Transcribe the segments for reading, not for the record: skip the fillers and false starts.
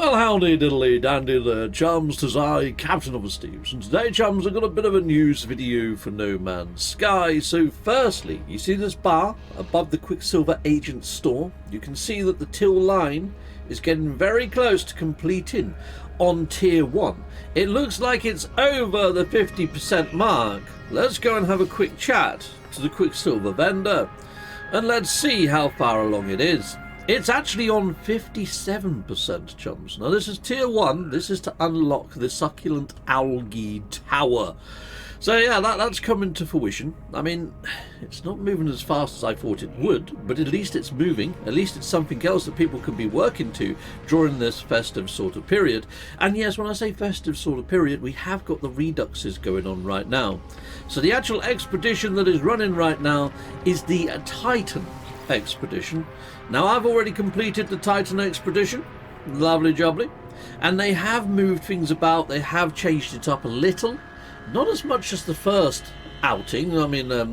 Well, howdy diddly dandy there, chums. 'Tis I, Captain of the Steves, and today, chums, I've got a bit of a news video for No Man's Sky. So firstly, you see this bar above the Quicksilver agent store? You can see that the till line is getting very close to completing on tier 1. It looks like it's over the 50% mark. Let's go and have a quick chat to the Quicksilver vendor and let's see how far along it is. It's actually on 57%, chums. Now this is tier 1. This is to unlock the succulent algae tower. So yeah, that's coming to fruition. I mean, it's not moving as fast as I thought it would, but at least it's moving. At least it's something else that people can be working to during this festive sort of period. And yes, when I say festive sort of period, we have got the reduxes going on right now. So the actual expedition that is running right now is the Titan expedition. Now I've already completed the Titan expedition, lovely jubbly, and they have moved things about. They have changed it up a little, not as much as the first outing, I mean the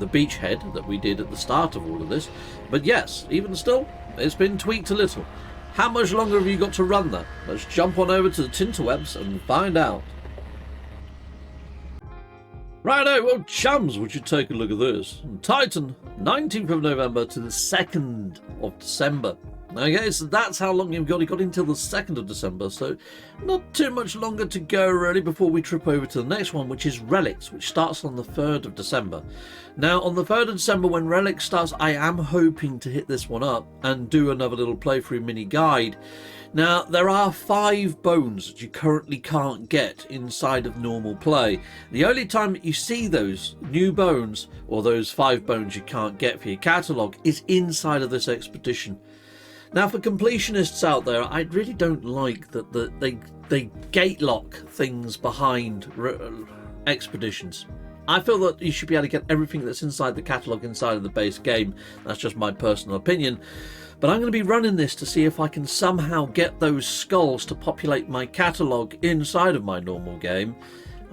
beachhead that we did at the start of all of this, but yes, even still it's been tweaked a little. How much longer have you got to run that? Let's jump on over to the Tinterwebs and find out. Righto, well, chums, would you take a look at this? Titan, 19th of November to the 2nd of December. Okay, so that's how long you've got. You got until the 2nd of December, so not too much longer to go, really, before we trip over to the next one, which is Relics, which starts on the 3rd of December. Now, on the 3rd of December, when Relics starts, I am hoping to hit this one up and do another little playthrough mini guide. Now, there are 5 bones that you currently can't get inside of normal play. The only time that you see those new bones, or those 5 bones you can't get for your catalogue, is inside of this expedition. Now, for completionists out there, I really don't like that they gate lock things behind expeditions. I feel that you should be able to get everything that's inside the catalogue inside of the base game. That's just my personal opinion. But I'm going to be running this to see if I can somehow get those skulls to populate my catalogue inside of my normal game.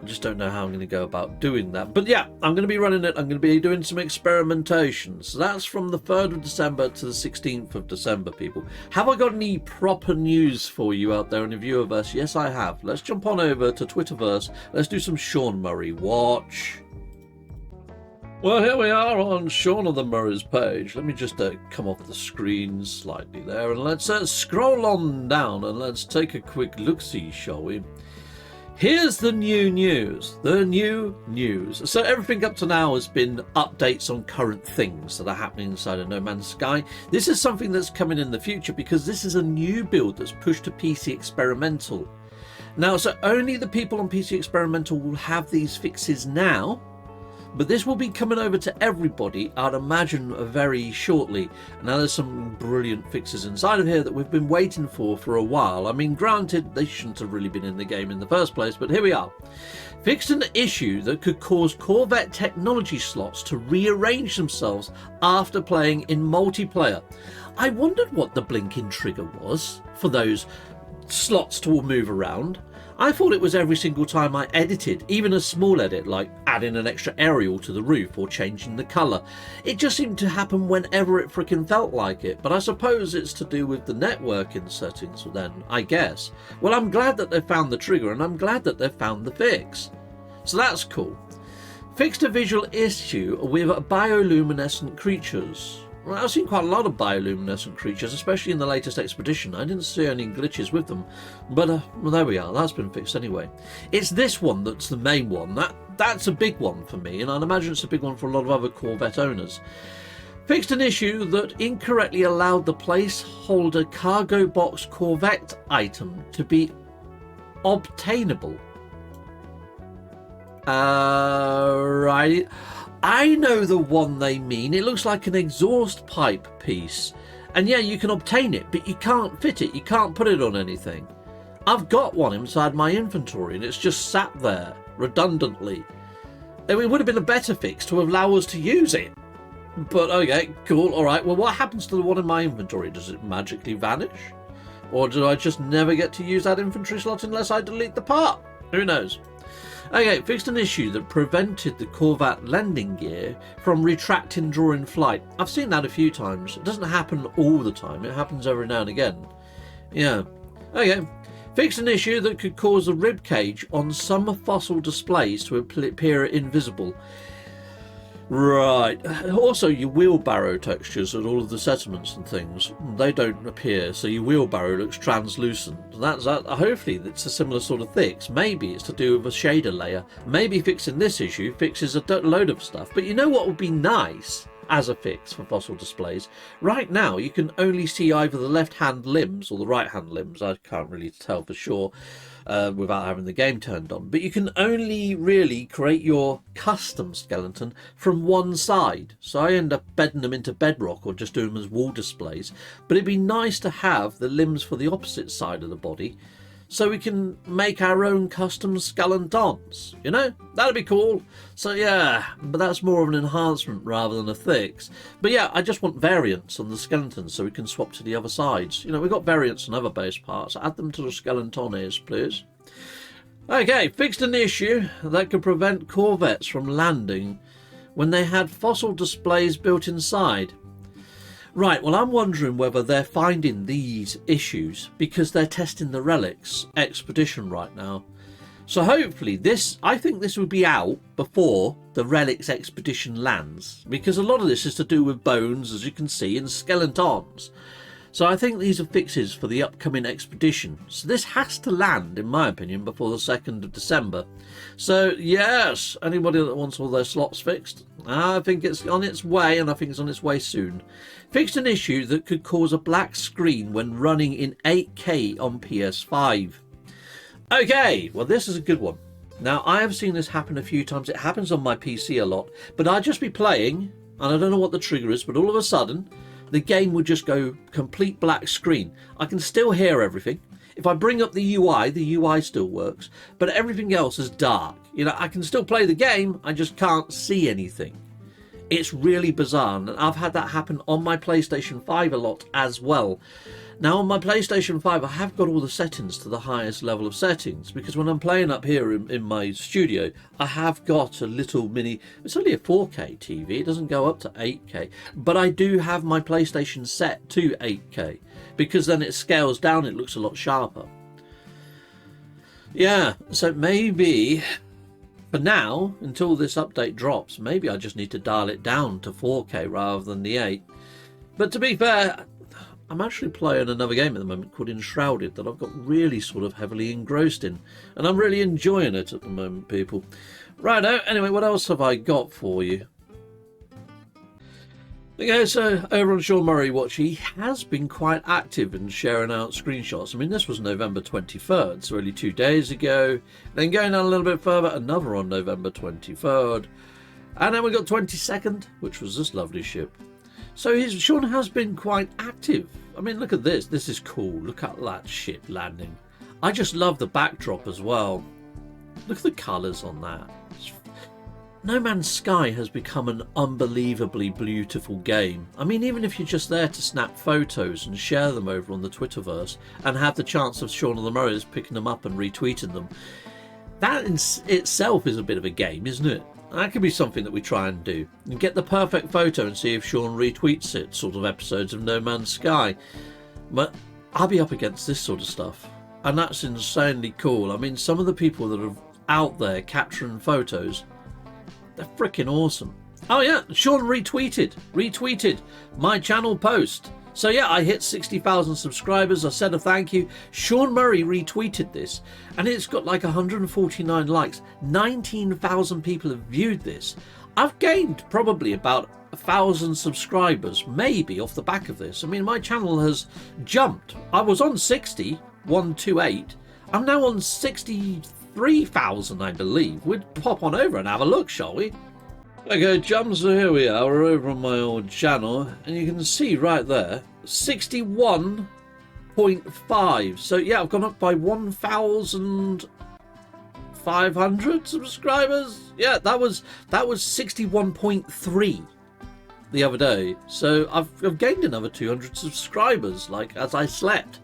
I just don't know how I'm going to go about doing that. But yeah, I'm going to be running it. I'm going to be doing some experimentation. So that's from the 3rd of December to the 16th of December, people. Have I got any proper news for you out there in the viewerverse? Yes, I have. Let's jump on over to Twitterverse. Let's do some Sean Murray watch. Well, here we are on Sean of the Murray's page. Let me just come off the screen slightly there, and let's scroll on down and let's take a quick look-see, shall we? Here's the new news. The new news. So everything up to now has been updates on current things that are happening inside of No Man's Sky. This is something that's coming in the future because this is a new build that's pushed to PC Experimental. Now, so only the people on PC Experimental will have these fixes now. But this will be coming over to everybody, I'd imagine, very shortly. Now, there's some brilliant fixes inside of here that we've been waiting for a while. I mean, granted, they shouldn't have really been in the game in the first place, but here we are. Fixed an issue that could cause Corvette technology slots to rearrange themselves after playing in multiplayer. I wondered what the blinking trigger was for those slots to all move around. I thought it was every single time I edited, even a small edit like adding an extra aerial to the roof or changing the colour. It just seemed to happen whenever it frickin' felt like it, but I suppose it's to do with the networking settings then, I guess. Well, I'm glad that they found the trigger and I'm glad that they found the fix. So that's cool. Fixed a visual issue with bioluminescent creatures. Well, I've seen quite a lot of bioluminescent creatures, especially in the latest expedition. I didn't see any glitches with them, but well, there we are. That's been fixed anyway. It's this one that's the main one. That's a big one for me, and I'd imagine it's a big one for a lot of other Corvette owners. Fixed an issue that incorrectly allowed the placeholder cargo box Corvette item to be obtainable. Right. I know the one they mean. It looks like an exhaust pipe piece. And yeah, you can obtain it, but you can't fit it. You can't put it on anything. I've got one inside my inventory and it's just sat there redundantly. It would have been a better fix to allow us to use it. But okay, cool, alright. Well, what happens to the one in my inventory? Does it magically vanish? Or do I just never get to use that inventory slot unless I delete the part? Who knows? Okay, fixed an issue that prevented the Corvette landing gear from retracting during flight. I've seen that a few times. It doesn't happen all the time. It happens every now and again. Yeah. Okay. Fixed an issue that could cause the rib cage on some fossil displays to appear invisible. Right. Also, your wheelbarrow textures and all of the settlements and things, they don't appear, so your wheelbarrow looks translucent. That's hopefully it's a similar sort of fix. Maybe it's to do with a shader layer. Maybe fixing this issue fixes a load of stuff. But you know what would be nice as a fix for fossil displays? Right now, you can only see either the left-hand limbs or the right-hand limbs. I can't really tell for sure. Without having the game turned on, but you can only really create your custom skeleton from one side, so I end up bedding them into bedrock or just doing them as wall displays. But it'd be nice to have the limbs for the opposite side of the body, so we can make our own custom skeletons, you know? That'd be cool. So yeah, but that's more of an enhancement rather than a fix. But yeah, I just want variants on the skeletons so we can swap to the other sides. You know, we've got variants on other base parts. Add them to the skeletons, please. Okay, fixed an issue that could prevent corvettes from landing when they had fossil displays built inside. Right, well, I'm wondering whether they're finding these issues because they're testing the Relics expedition right now. So hopefully I think this will be out before the Relics expedition lands, because a lot of this is to do with bones, as you can see, and skeletons. So I think these are fixes for the upcoming expedition. So this has to land, in my opinion, before the 2nd of December. So yes, anybody that wants all their slots fixed, I think it's on its way, and I think it's on its way soon. Fixed an issue that could cause a black screen when running in 8K on PS5. Okay, well this is a good one. Now I have seen this happen a few times. It happens on my PC a lot, but I'd just be playing, and I don't know what the trigger is, but all of a sudden the game would just go complete black screen. I can still hear everything. If I bring up the UI still works, but everything else is dark. You know, I can still play the game, I just can't see anything. It's really bizarre, and I've had that happen on my PlayStation 5 a lot as well. Now on my PlayStation 5 I have got all the settings to the highest level of settings, because when I'm playing up here in my studio I have got a little mini, it's only a 4K TV, it doesn't go up to 8K, but I do have my PlayStation set to 8K, because then it scales down, it looks a lot sharper. Yeah, so maybe for now, until this update drops, maybe I just need to dial it down to 4K rather than the 8. But to be fair, I'm actually playing another game at the moment called Enshrouded that I've got really sort of heavily engrossed in, and I'm really enjoying it at the moment, people. Righto, anyway, what else have I got for you? Okay, so over on Sean Murray Watch, he has been quite active in sharing out screenshots. I mean, this was November 23rd, so only 2 days ago. Then going on a little bit further, another on November 23rd. And then we got 22nd, which was this lovely ship. So Sean has been quite active. I mean, look at this. This is cool. Look at that ship landing. I just love the backdrop as well. Look at the colours on that. No Man's Sky has become an unbelievably beautiful game. I mean, even if you're just there to snap photos and share them over on the Twitterverse and have the chance of Sean of the Murrays picking them up and retweeting them, that in itself is a bit of a game, isn't it? That could be something that we try and do. And get the perfect photo and see if Sean retweets it, sort of episodes of No Man's Sky. But I'll be up against this sort of stuff. And that's insanely cool. I mean, some of the people that are out there capturing photos, they're freaking awesome. Oh yeah, Sean retweeted my channel post. So yeah, I hit 60,000 subscribers. I said a thank you. Sean Murray retweeted this, and it's got like 149 likes. 19,000 people have viewed this. I've gained probably about 1,000 subscribers, maybe, off the back of this. I mean, my channel has jumped. I was on 128. I'm now on 63,000, I believe. We'd pop on over and have a look, shall we? Okay, chums, so here we are. We're over on my old channel, and you can see right there 61.5. So yeah, I've gone up by 1,500 subscribers. Yeah, that was 61.3 the other day. So I've gained another 200 subscribers, like as I slept.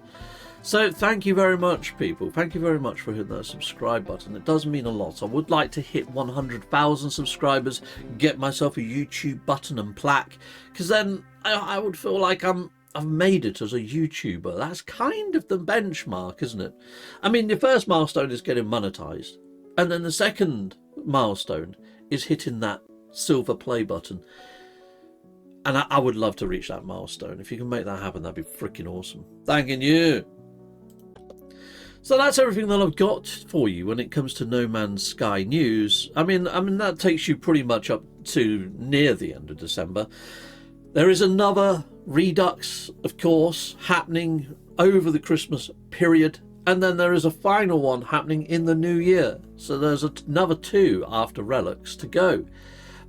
So thank you very much, people. Thank you very much for hitting that subscribe button. It does mean a lot. I would like to hit 100,000 subscribers, get myself a YouTube button and plaque, because then I would feel like I'm I've made it as a YouTuber. That's kind of the benchmark, isn't it? I mean, the first milestone is getting monetized, and then the second milestone is hitting that silver play button. And I would love to reach that milestone. If you can make that happen, that'd be freaking awesome. Thanking you. So that's everything that I've got for you when it comes to No Man's Sky news. I mean that takes you pretty much up to near the end of December. There is another redux, of course, happening over the Christmas period, and then there is a final one happening in the new year. So there's another 2 after Relics to go.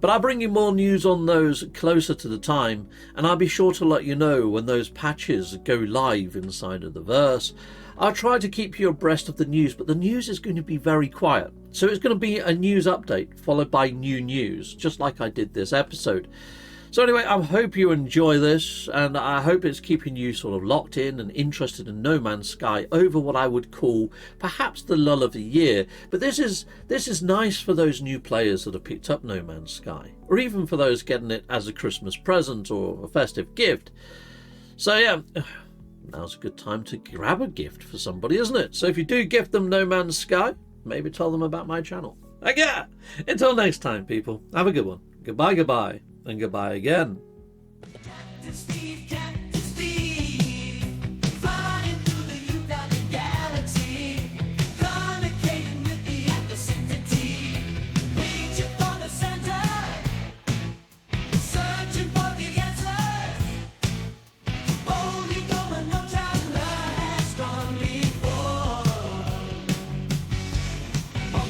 But I'll bring you more news on those closer to the time, and I'll be sure to let you know when those patches go live inside of the verse. I'll try to keep you abreast of the news, but the news is going to be very quiet. So it's going to be a news update followed by new news, just like I did this episode. So anyway, I hope you enjoy this, and I hope it's keeping you sort of locked in and interested in No Man's Sky over what I would call perhaps the lull of the year. But this is nice for those new players that have picked up No Man's Sky, or even for those getting it as a Christmas present or a festive gift. So yeah, now's a good time to grab a gift for somebody, isn't it? So if you do gift them No Man's Sky, maybe tell them about my channel. Okay, until next time, people, have a good one. Goodbye, goodbye. And goodbye again. Captain Steve, Captain Steve, flying through the United Galaxy, communicating with the vicinity, reaching for the center, searching for the answers, boldly going no traveler has gone before,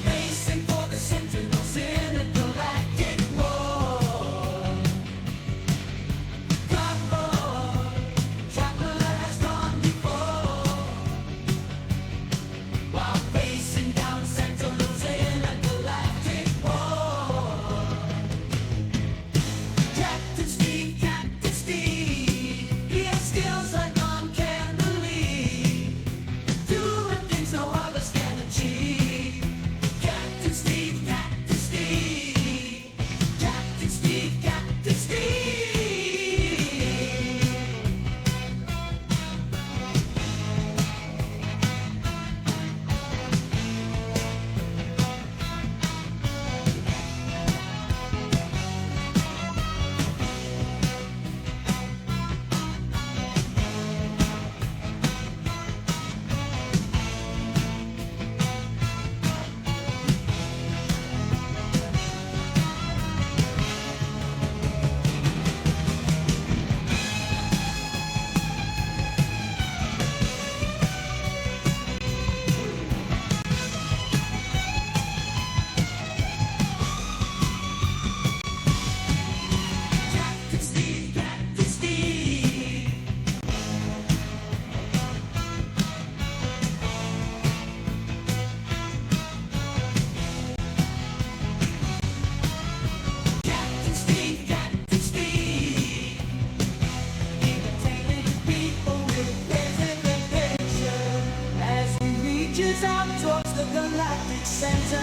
racing for the sentinels in the galactic war. Out towards the galactic center.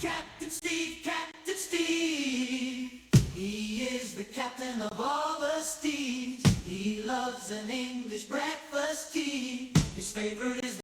Captain Steve, Captain Steve, he is the captain of all the steeds. He loves an English breakfast.